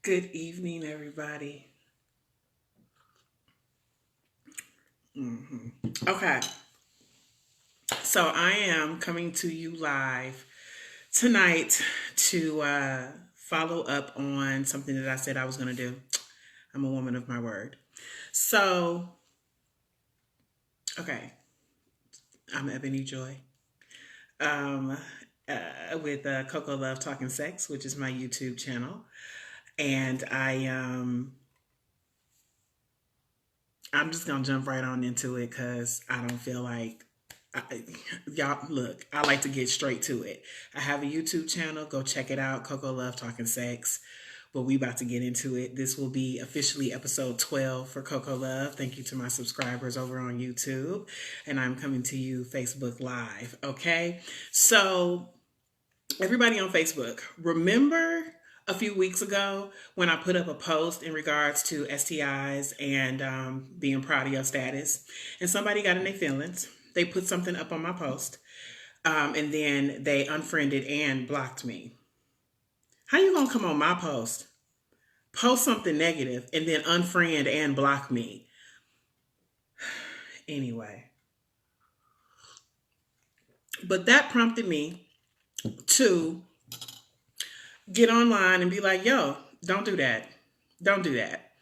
Good evening, everybody. Okay, so I am coming to you live tonight to follow up on something that I said I was going to do. I'm a woman of my word. So, okay, I'm Ebony Joy um, with CocoLove Talking Sex, which is my YouTube channel. And I'm just gonna jump right on into it because I don't feel like y'all look. I like to get straight to it. I have a YouTube channel. Go check it out. Coco Love Talking Sex. But we about to get into it. This will be officially episode 12 for Coco Love. Thank you to my subscribers over on YouTube, and I'm coming to you Facebook Live. Okay, so everybody on Facebook, remember a few weeks ago when I put up a post in regards to STIs and being proud of your status, and somebody got in their feelings. They put something up on my post, and then they unfriended and blocked me. How you gonna come on my post something negative, and then unfriend and block me? Anyway, but that prompted me to get online and be like, yo, don't do that. Don't do that.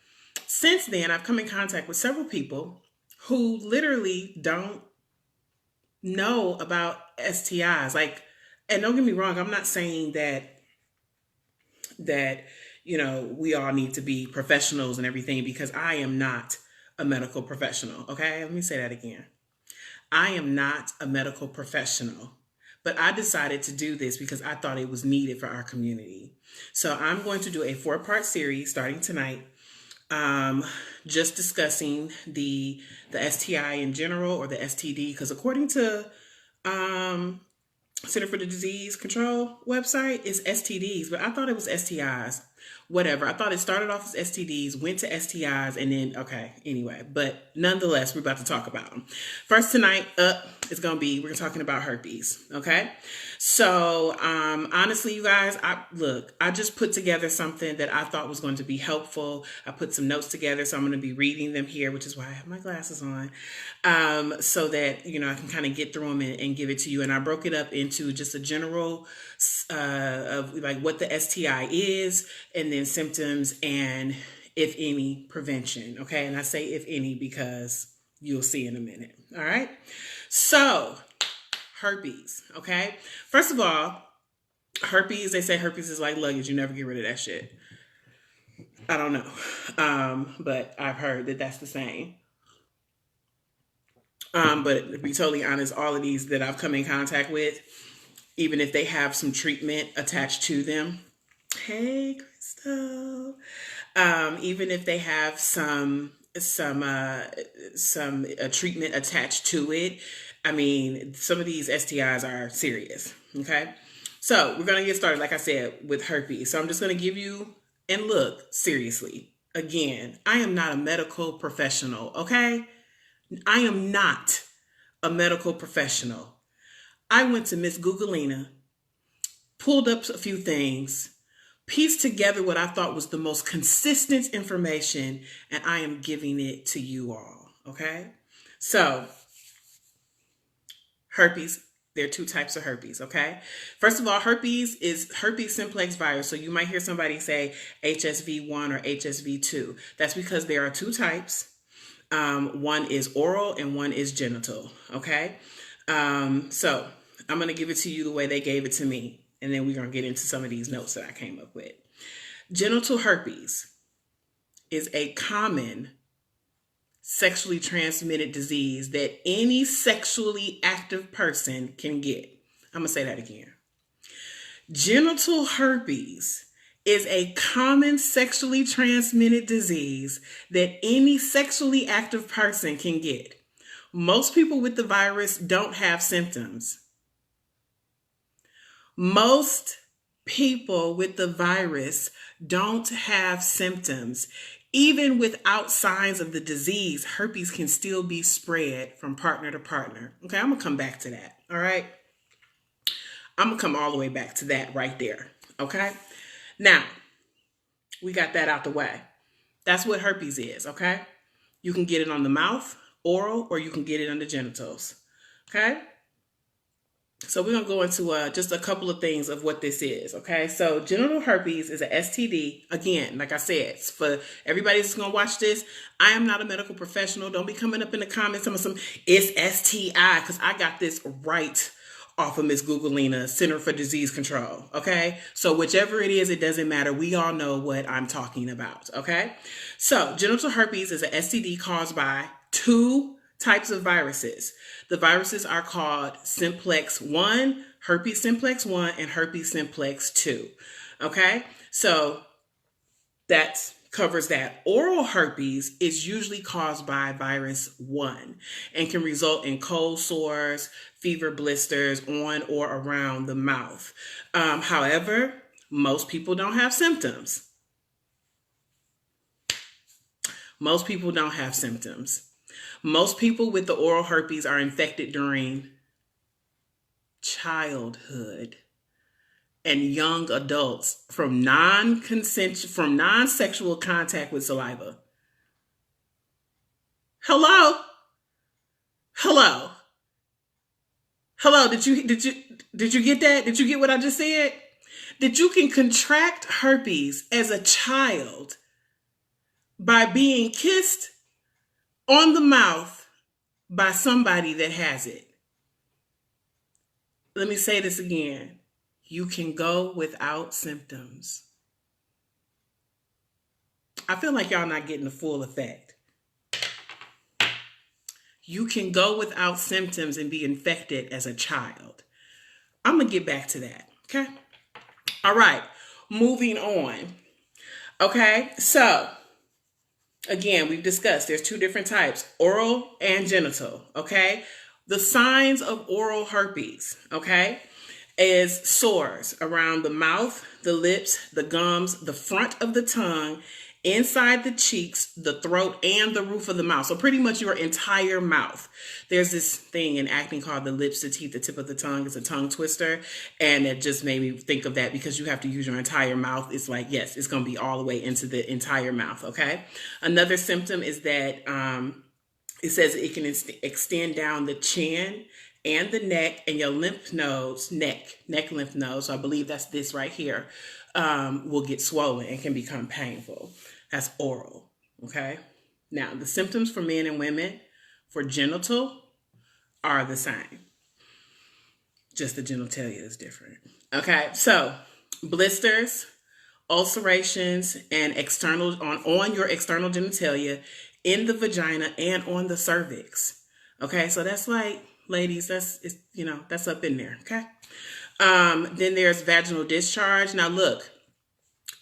Since then, I've come in contact with several people who literally don't know about STIs. Like, and don't get me wrong, I'm not saying that we all need to be professionals and everything, because I am not a medical professional. Okay, let me say that again. I am not a medical professional, but I decided to do this because I thought it was needed for our community. So I'm going to do a 4-part series starting tonight, just discussing the STI in general, or the STD, because according to Center for the Disease Control website, it's STDs, but I thought it was STIs. Whatever. I thought it started off as STDs, went to STIs, and then, okay, anyway. But nonetheless, we're about to talk about them. First tonight up is going to be, we're talking about herpes, okay? So, honestly, you guys, I just put together something that I thought was going to be helpful. I put some notes together, so I'm going to be reading them here, which is why I have my glasses on, so that, I can kind of get through them and give it to you. And I broke it up into just a general of like what the STI is, and then symptoms, and if any prevention. Okay. And I say if any because you'll see in a minute. All right. So herpes. Okay. First of all, herpes, they say herpes is like luggage. You never get rid of that shit. I don't know. But I've heard that that's the same. But to be totally honest, all of these that I've come in contact with, even if they have some treatment attached to them, hey, Crystal. Even if they have some treatment attached to it, I mean, some of these STIs are serious. Okay, so we're gonna get started, like I said, with herpes. So I'm just gonna give you, and look, seriously, again, I am not a medical professional. Okay, I am not a medical professional. I went to Miss Googleina, pulled up a few things, pieced together what I thought was the most consistent information, and I am giving it to you all. Okay? So, herpes, there are 2 types of herpes. Okay? First of all, herpes is herpes simplex virus. So you might hear somebody say HSV1 or HSV2. That's because there are 2 types. One is oral and one is genital. Okay? So I'm going to give it to you the way they gave it to me. And then we're going to get into some of these notes that I came up with. Genital herpes is a common sexually transmitted disease that any sexually active person can get. I'm going to say that again. Genital herpes is a common sexually transmitted disease that any sexually active person can get. Most people with the virus don't have symptoms. Most people with the virus don't have symptoms. Even without signs of the disease, herpes can still be spread from partner to partner. Okay, I'm going to come back to that. All right. I'm going to come all the way back to that right there. Okay. Now, We got that out the way. That's what herpes is, okay? You can get it on the mouth, oral, or you can get it on the genitals, okay? So we're going to go into just a couple of things of what this is, okay? So genital herpes is an STD. Again, like I said, for everybody that's going to watch this, I am not a medical professional. Don't be coming up in the comments telling some it's STI, because I got this right off of Miss Googleina, Center for Disease Control, okay? So whichever it is, it doesn't matter. We all know what I'm talking about, okay? So genital herpes is an STD caused by two types of viruses. The viruses are called simplex 1, herpes simplex 1, and herpes simplex 2. Okay? So that covers that. Oral herpes is usually caused by virus 1 and can result in cold sores, fever blisters on or around the mouth. However, most people don't have symptoms. Most people don't have symptoms. Most people with the oral herpes are infected during childhood and young adults from non-sexual contact with saliva. Hello? Did you get that? Did you get what I just said? That you can contract herpes as a child by being kissed on the mouth by somebody that has it. Let me say this again. You can go without symptoms. I feel like y'all not getting the full effect. You can go without symptoms and be infected as a child. I'm going to get back to that, okay? All right, moving on. Okay, so again, we've discussed there's two different types, oral and genital, okay? The signs of oral herpes, okay, is sores around the mouth, the lips, the gums, the front of the tongue, inside the cheeks, the throat, and the roof of the mouth. So pretty much your entire mouth. There's this thing in acting called the lips, the teeth, the tip of the tongue. It's a tongue twister. And it just made me think of that because you have to use your entire mouth. It's like, yes, it's going to be all the way into the entire mouth, okay? Another symptom is that it says it can extend down the chin and the neck and your lymph nodes, neck lymph nodes. So I believe that's this right here, will get swollen and can become painful. That's oral, okay? Now, the symptoms for men and women for genital are the same. Just the genitalia is different. Okay, so blisters, ulcerations, and external on your external genitalia, in the vagina, and on the cervix. Okay, so that's like, ladies, that's up in there. Okay. Then there's vaginal discharge. Now look,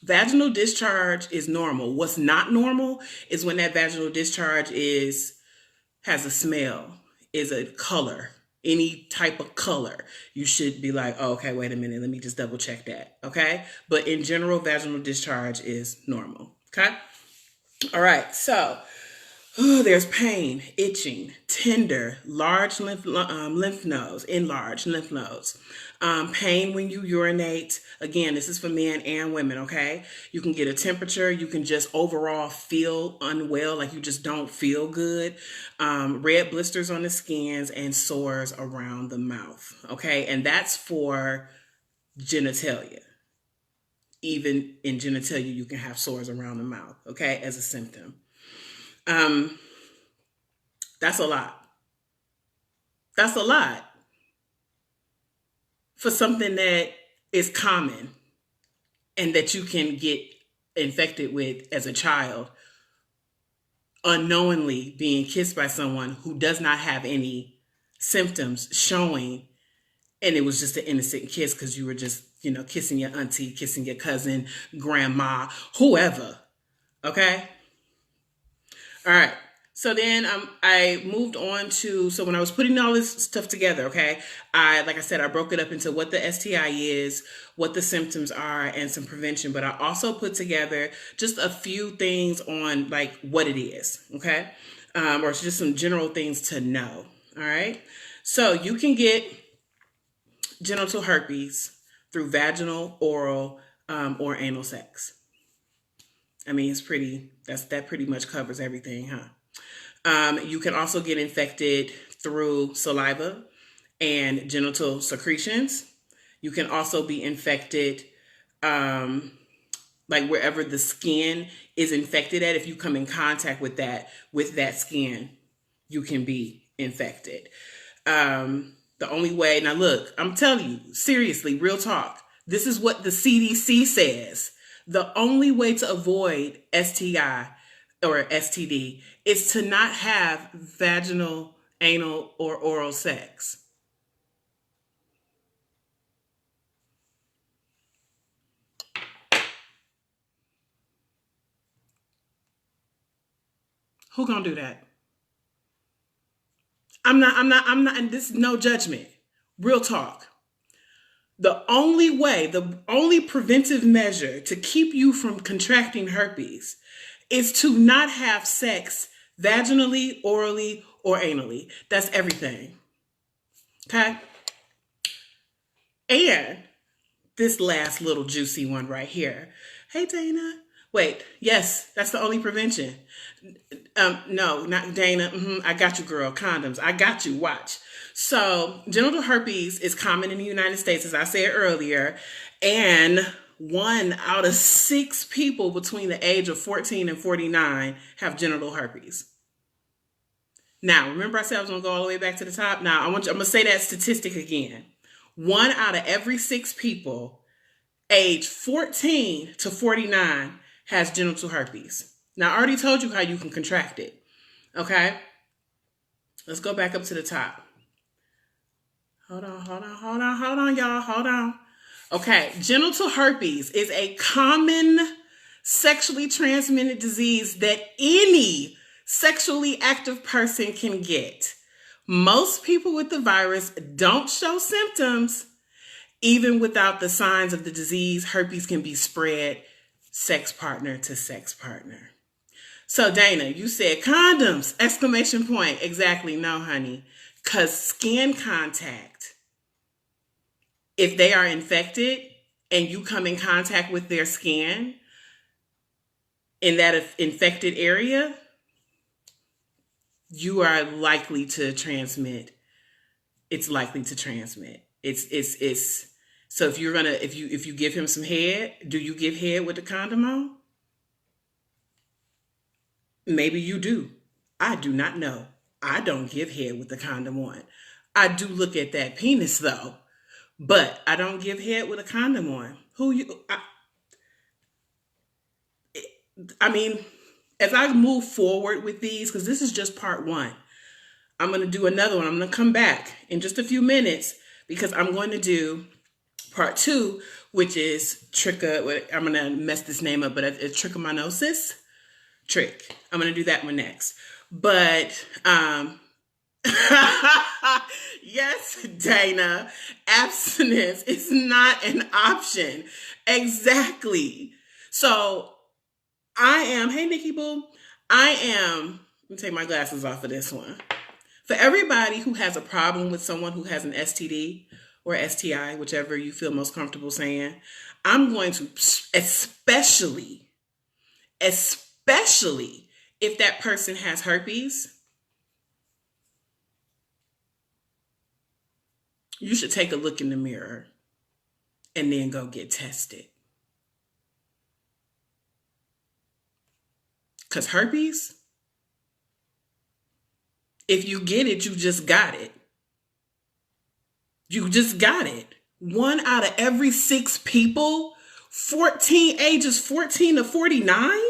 vaginal discharge is normal. What's not normal is when that vaginal discharge has a smell, is a color, any type of color. You should be like, oh, okay, wait a minute, let me just double check that. Okay. But in general, vaginal discharge is normal. Okay. All right. So there's pain, itching, tender, large lymph nodes, enlarged lymph nodes. Pain when you urinate. Again, this is for men and women, okay? You can get a temperature. You can just overall feel unwell, like you just don't feel good. Red blisters on the skins and sores around the mouth, okay? And that's for genitalia. Even in genitalia, you can have sores around the mouth, okay, as a symptom. That's a lot. That's a lot for something that is common and that you can get infected with as a child, unknowingly being kissed by someone who does not have any symptoms showing, and it was just an innocent kiss because you were just, kissing your auntie, kissing your cousin, grandma, whoever. Okay? All right. So then I moved on to, so when I was putting all this stuff together, okay, like I said, I broke it up into what the STI is, what the symptoms are, and some prevention. But I also put together just a few things on like what it is, okay, or just some general things to know. All right. So you can get genital herpes through vaginal, oral, or anal sex. I mean, that pretty much covers everything, huh? You can also get infected through saliva and genital secretions. You can also be infected, like wherever the skin is infected at. If you come in contact with that skin, you can be infected. The only way, now look, I'm telling you, seriously, real talk. This is what the CDC says. The only way to avoid STI or STD is to not have vaginal, anal, or oral sex. Who gonna do that? I'm not, and this is no judgment. Real talk. The only preventive measure to keep you from contracting herpes is to not have sex vaginally, orally, or anally. That's everything. Okay? And this last little juicy one right here. Hey, Dana. Wait, yes, that's the only prevention. No, not Dana. I got you, girl. Condoms. I got you. Watch. So, genital herpes is common in the United States, as I said earlier, and 1 out of 6 people between the age of 14 and 49 have genital herpes. Now, remember I said I was going to go all the way back to the top? Now, I'm going to say that statistic again. 1 out of every 6 people age 14 to 49 has genital herpes. Now, I already told you how you can contract it. Okay? Let's go back up to the top. Hold on, y'all. Hold on. Okay, genital herpes is a common sexually transmitted disease that any sexually active person can get. Most people with the virus don't show symptoms. Even without the signs of the disease, herpes can be spread sex partner to sex partner. So Dana, you said condoms, exclamation point. Exactly. No, honey. Because skin contact, if they are infected and you come in contact with their skin in that infected area, you are likely to transmit. It's likely to transmit. It's so if you give him some head, do you give head with the condom on? Maybe you do. I do not know. I don't give head with the condom on. I do look at that penis though, but I don't give head with a condom on. I mean, as I move forward with these, because this is just part 1, I'm going to do another one. I'm going to come back in just a few minutes because I'm going to do part 2, which is I'm going to mess this name up, but it's trichomoniasis. I'm going to do that one next. But, yes, Dana, abstinence is not an option. Exactly. So hey, Nikki Boo, let me take my glasses off for this one. For everybody who has a problem with someone who has an STD or STI, whichever you feel most comfortable saying, I'm going to, especially if that person has herpes, you should take a look in the mirror and then go get tested. Because herpes, if you get it, you just got it. You just got it. 1 out of every 6 people, ages 14 to 49?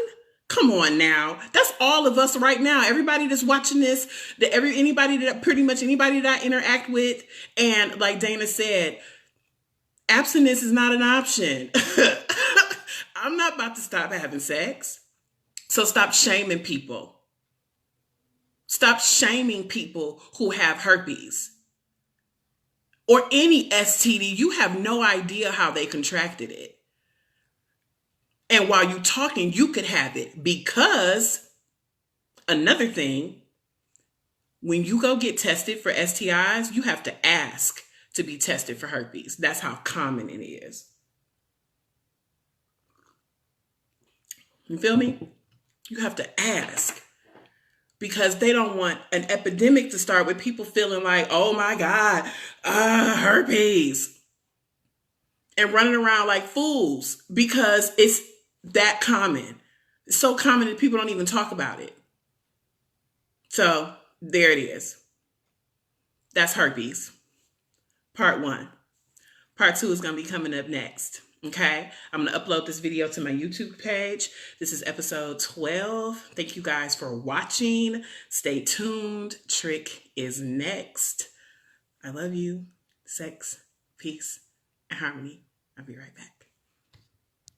Come on now. That's all of us right now. Everybody that's watching this, anybody that I interact with. And like Dana said, abstinence is not an option. I'm not about to stop having sex. So stop shaming people. Stop shaming people who have herpes or any STD. You have no idea how they contracted it. And while you're talking, you could have it, because another thing, when you go get tested for STIs, you have to ask to be tested for herpes. That's how common it is. You feel me? You have to ask. Because they don't want an epidemic to start with people feeling like, oh my God, herpes. And running around like fools because it's that common. It's so common that people don't even talk about it. So there it is. That's herpes. Part 1. Part 2 is going to be coming up next. Okay, I'm going to upload this video to my YouTube page. This is episode 12. Thank you guys for watching. Stay tuned. Trick is next. I love you. Sex, peace, and harmony. I'll be right back.